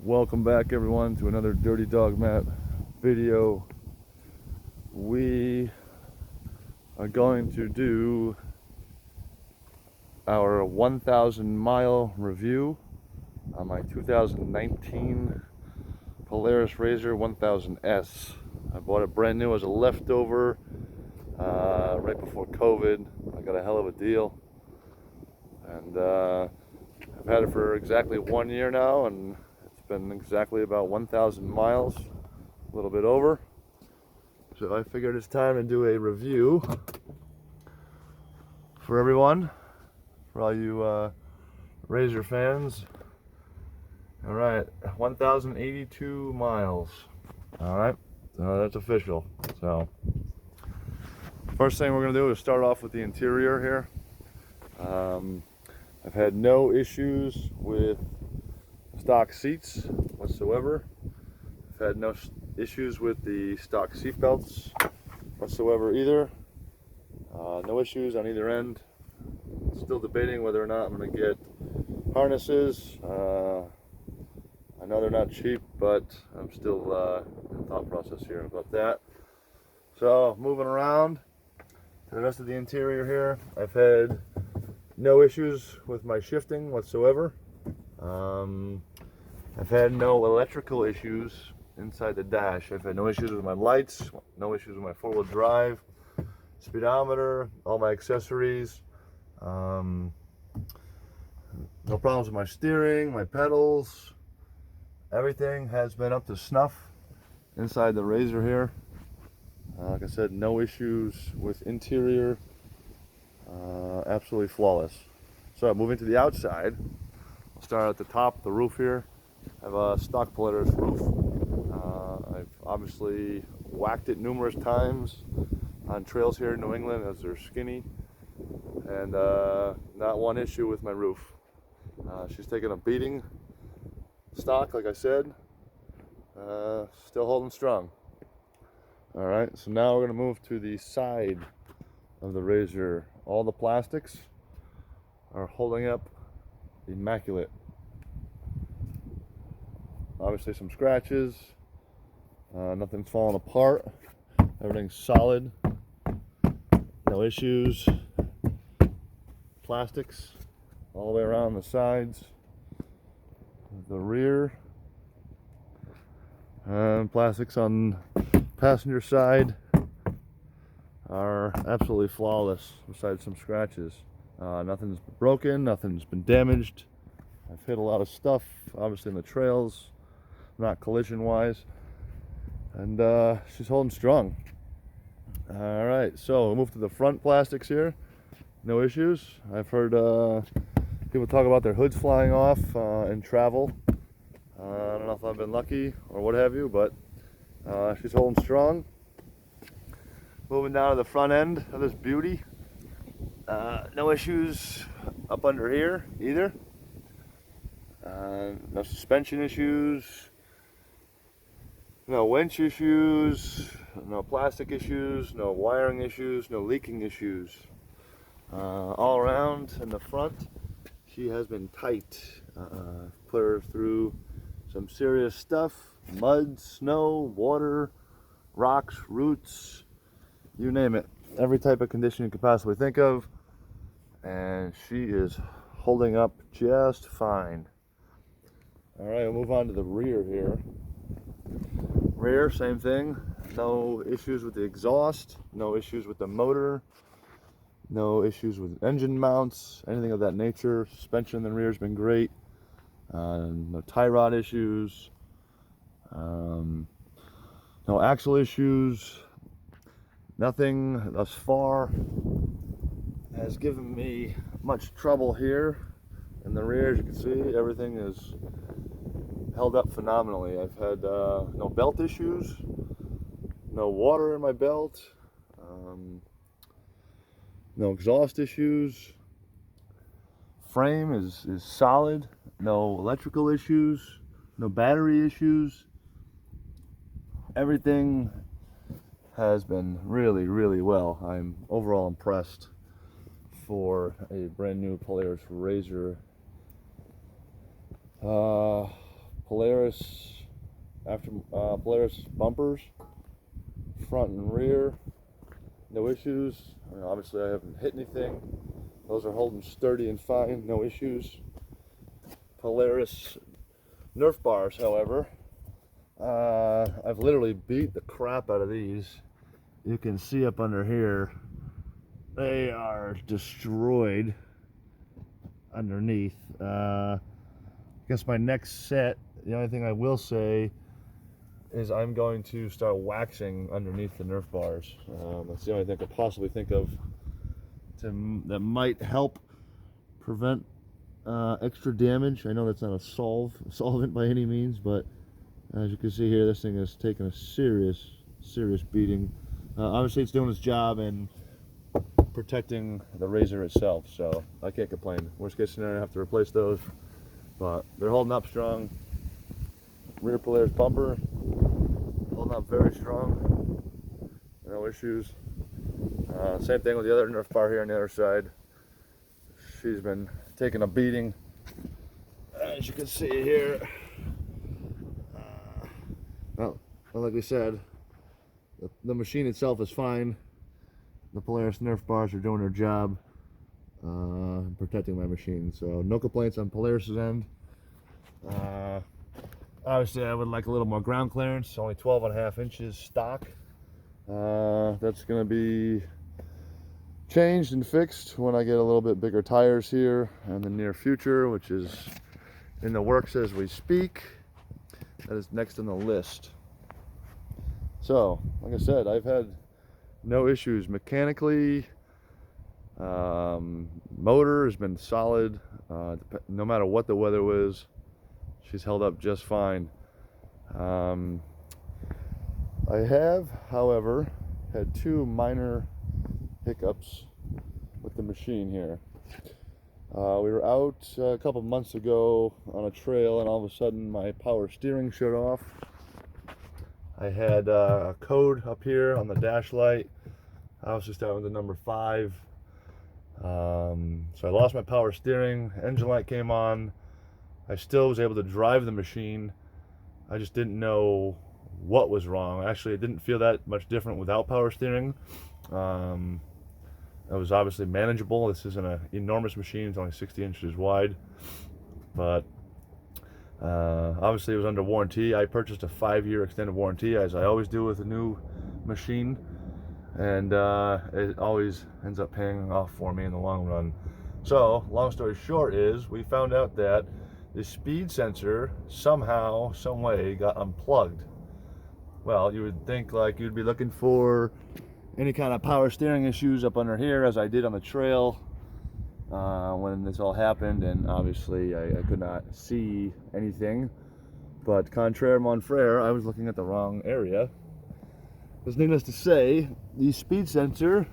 Welcome back everyone to another Dirty Dog Map video. We are going to do our 1,000 mile review on my 2019 Polaris Rzr 1000S. I bought it brand new as a leftover right before COVID. I got a hell of a deal, and I've had it for exactly 1 year now, and it's been exactly about 1,000 miles, a little bit over. So I figured it's time to do a review for everyone, for all you Rzr fans. All right, 1,082 miles. All right, so that's official. So first thing we're gonna do is start off with the interior here. I've had no issues with stock seats whatsoever. I've had no issues with the stock seat belts whatsoever either. No issues on either end. Still debating whether or not I'm going to get harnesses. I know they're not cheap, but I'm still in thought process here about that. So moving around to the rest of the interior here, I've had no issues with my shifting whatsoever. I've had no electrical issues inside the dash. I've had no issues with my lights, no issues with my four-wheel drive, speedometer, all my accessories. No problems with my steering, my pedals. Everything has been up to snuff inside the Rzr here. Like I said, no issues with interior. Absolutely flawless. So moving to the outside, I'll start at the top, the roof here. I have a stock Polaris roof. I've obviously whacked it numerous times on trails here in New England as they're skinny, and not one issue with my roof. She's taken a beating, stock, like I said, still holding strong. All right, so now we're going to move to the side of the Rzr. All the plastics are holding up immaculate. Obviously some scratches, nothing's falling apart, everything's solid, no issues. Plastics all the way around the sides, the rear, and plastics on passenger side are absolutely flawless, besides some scratches. Nothing's broken, nothing's been damaged. I've hit a lot of stuff, obviously in the trails, not collision wise, and she's holding strong. All right, so we'll move to the front plastics here. No issues. I've heard people talk about their hoods flying off in travel. I don't know if I've been lucky or what have you, but she's holding strong. Moving down to the front end of this beauty. No issues up under here either. No suspension issues, no winch issues, no plastic issues, no wiring issues, no leaking issues. All around in the front, she has been tight. Put her through some serious stuff: mud, snow, water, rocks, roots, you name it. Every type of condition you could possibly think of, and she is holding up just fine. All right, we'll move on to the rear here. Rear, same thing. No issues with the exhaust, no issues with the motor, no issues with engine mounts, anything of that nature. Suspension in the rear has been great. No tie rod issues, no axle issues. Nothing thus far has given me much trouble here in the rear. As you can see, everything is held up phenomenally. I've had no belt issues, no water in my belt, no exhaust issues. Frame is solid, no electrical issues, no battery issues. Everything has been really, really well. I'm overall impressed for a brand new Polaris Rzr. Polaris Polaris bumpers, front and rear, no issues. I mean, obviously I haven't hit anything. Those are holding sturdy and fine, no issues. Polaris Nerf Bars, however, I've literally beat the crap out of these. You can see up under here, they are destroyed underneath. I guess my next set, the only thing I will say is I'm going to start waxing underneath the Nerf bars. That's the only thing I could possibly think of that might help prevent extra damage. I know that's not a solvent by any means, but as you can see here, this thing has taken a serious beating. Obviously it's doing its job and protecting the Rzr itself, so I can't complain. Worst case scenario, I have to replace those, but they're holding up strong. Rear Polaris bumper holding up very strong, no issues. Same thing with the other Nerf bar here on the other side. She's been taking a beating, as you can see here. Well, like we said, the machine itself is fine. The Polaris Nerf bars are doing their job, protecting my machine. So no complaints on Polaris's end. Obviously I would like a little more ground clearance, only 12.5 inches stock. That's going to be changed and fixed when I get a little bit bigger tires here in the near future, which is in the works as we speak. That is next on the list. So, like I said, I've had no issues mechanically. Motor has been solid. No matter what the weather was, she's held up just fine. I have, however, had two minor hiccups with the machine here. We were out a couple months ago on a trail, and all of a sudden my power steering shut off. I had a code up here on the dash light. Obviously starting with the number 5. So I lost my power steering, engine light came on. I still was able to drive the machine. I just didn't know what was wrong. Actually, it didn't feel that much different without power steering. It was obviously manageable. This isn't an enormous machine, it's only 60 inches wide. But obviously it was under warranty. I purchased a 5-year extended warranty, as I always do with a new machine. And it always ends up paying off for me in the long run. So, long story short is, we found out that the speed sensor somehow, some way got unplugged. Well, you would think like you'd be looking for any kind of power steering issues up under here, as I did on the trail when this all happened, and obviously I could not see anything. But contraire mon frere, I was looking at the wrong area. Because needless to say, the speed sensor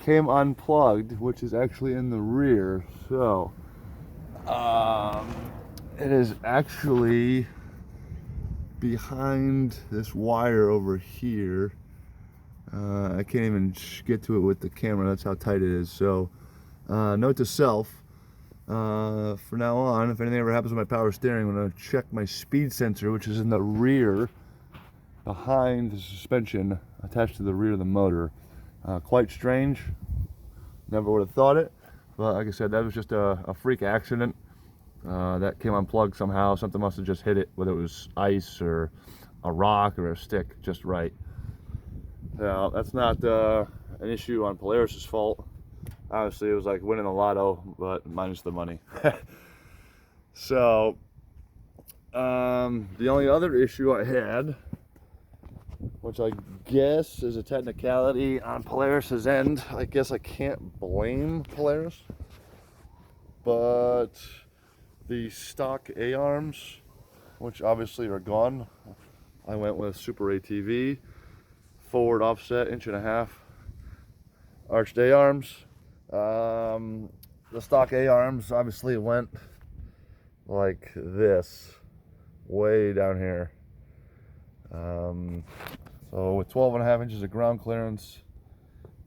came unplugged, which is actually in the rear. So it is actually behind this wire over here. I can't even get to it with the camera, that's how tight it is. So note to self, for now on, if anything ever happens with my power steering, I'm going to check my speed sensor, which is in the rear behind the suspension attached to the rear of the motor. Quite strange, never would have thought it, but like I said, that was just a freak accident. That came unplugged somehow. Something must have just hit it, whether it was ice or a rock or a stick, just right. Now, that's not an issue on Polaris's fault. Obviously, it was like winning the lotto, but minus the money. So, the only other issue I had, which I guess is a technicality on Polaris's end, I guess I can't blame Polaris, but the stock A-arms, which obviously are gone. I went with Super ATV, forward offset 1.5 inch arched A-arms. The stock A-arms obviously went like this, way down here. So with 12.5 inches of ground clearance,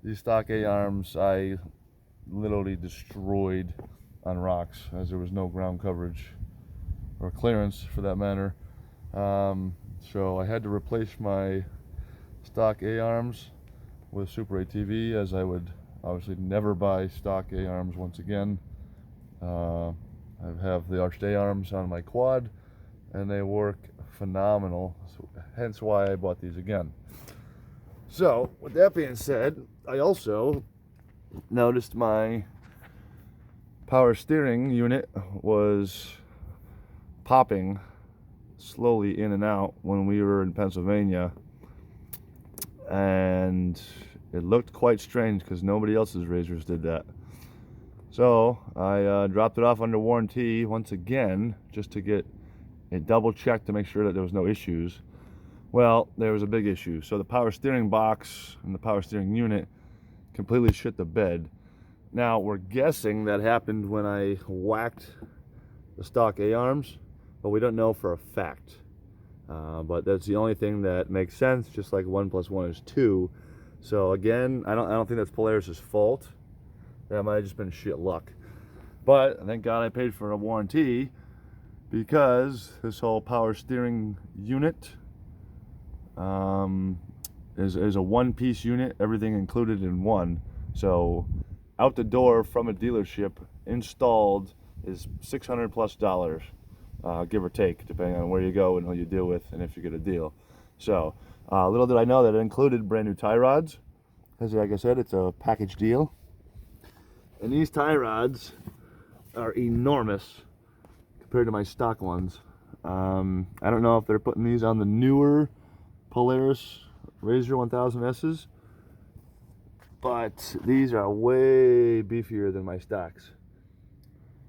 these stock A-arms I literally destroyed on rocks, as there was no ground coverage or clearance for that matter. So I had to replace my stock A-arms with Super ATV, as I would obviously never buy stock A-arms once again. I have the arched A-arms on my quad, and they work phenomenal, so hence why I bought these again. So with that being said, I also noticed my power steering unit was popping slowly in and out when we were in Pennsylvania, and it looked quite strange because nobody else's Rzrs did that. So I dropped it off under warranty once again, just to get it double checked to make sure that there was no issues. Well, there was a big issue. So the power steering box and the power steering unit completely shit the bed. Now we're guessing that happened when I whacked the stock A-arms, but we don't know for a fact. But that's the only thing that makes sense, just like 1 + 1 is 2. So again, I don't think that's Polaris's fault. That might have just been shit luck. But thank God I paid for a warranty, because this whole power steering unit is a one-piece unit, everything included in one. So out the door from a dealership, installed, is $600+, give or take, depending on where you go and who you deal with and if you get a deal. So little did I know that it included brand new tie rods, because like I said, it's a package deal. And these tie rods are enormous compared to my stock ones. I don't know if they're putting these on the newer Polaris Rzr 1000Ss, but these are way beefier than my stocks.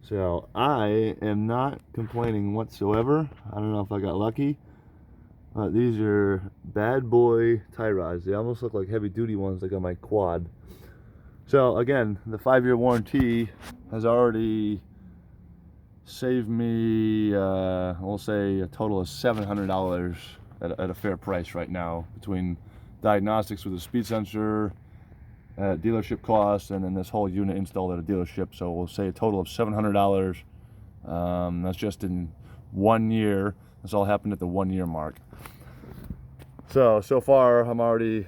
So I am not complaining whatsoever. I don't know if I got lucky, but these are bad boy tie rods. They almost look like heavy duty ones like on my quad. So again, the 5-year warranty has already saved me, we'll say a total of $700 at a fair price right now, between diagnostics with a speed sensor, dealership costs, and then this whole unit installed at a dealership. So we'll say a total of $700. That's just in 1 year. This all happened at the 1-year mark. So far I'm already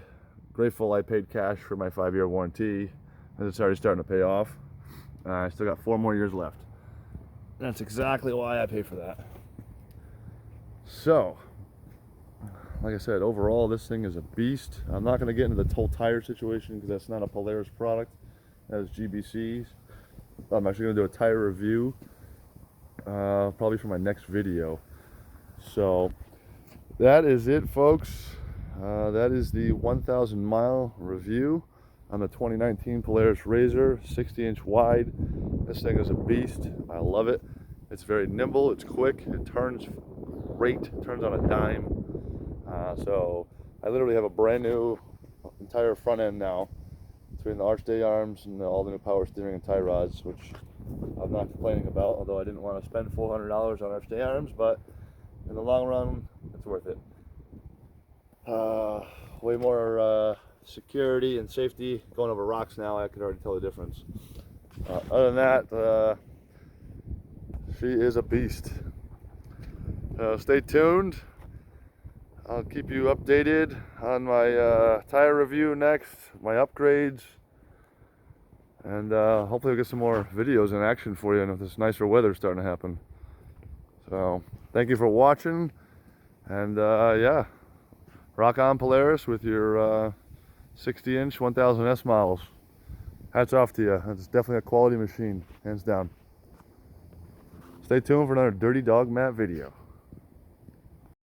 grateful I paid cash for my 5-year warranty, and it's already starting to pay off. I still got 4 more years left. That's exactly why I pay for that. So, like I said, overall this thing is a beast. I'm not going to get into the whole tire situation because that's not a Polaris product. That is GBC's. I'm actually going to do a tire review, probably for my next video. So that is it, folks. That is the 1,000 mile review on the 2019 Polaris Rzr, 60-inch wide. This thing is a beast. I love it. It's very nimble, it's quick, it turns great, it turns on a dime. So I literally have a brand new entire front end now, between the arched A-arms and all the new power steering and tie rods, which I'm not complaining about, although I didn't want to spend $400 on arched A-arms, but in the long run, it's worth it. Way more security and safety. Going over rocks now, I could already tell the difference. Other than that, she is a beast. Stay tuned. I'll keep you updated on my tire review next, my upgrades, and hopefully we'll get some more videos in action for you, and if this nicer weather is starting to happen. So thank you for watching, and yeah, rock on Polaris with your 60-inch 1000S models. Hats off to you. It's definitely a quality machine, hands down. Stay tuned for another Dirty Dog Matt video.